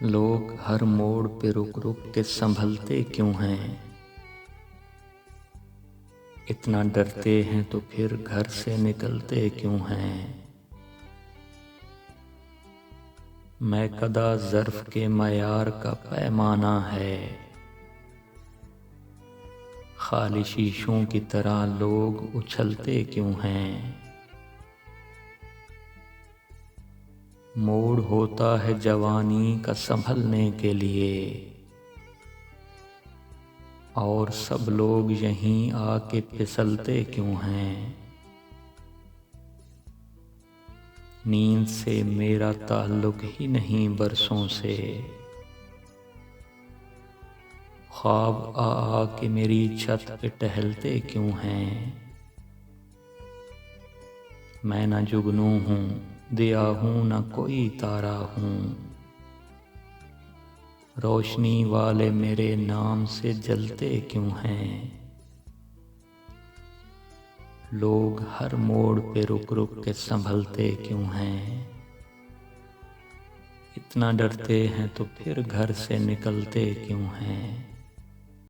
लोग हर मोड़ पे रुक रुक के संभलते क्यों हैं? इतना डरते हैं तो फिर घर से निकलते क्यों हैं? मैं कदा ज़र्फ़ के मयार का पैमाना है, खाली शीशों की तरह लोग उछलते क्यों हैं? मोड़ होता है जवानी का संभलने के लिए, और सब लोग यहीं आके फिसलते क्यों हैं? नींद से मेरा ताल्लुक ही नहीं बरसों से, ख्वाब आ आ के मेरी छत पे टहलते क्यों हैं? मैं न जुगनू हूँ, दिया हूँ न कोई तारा हूँ, रोशनी वाले मेरे नाम से जलते क्यों हैं? लोग हर मोड़ पे रुक रुक के संभलते क्यों हैं? इतना डरते हैं तो फिर घर से निकलते क्यों हैं?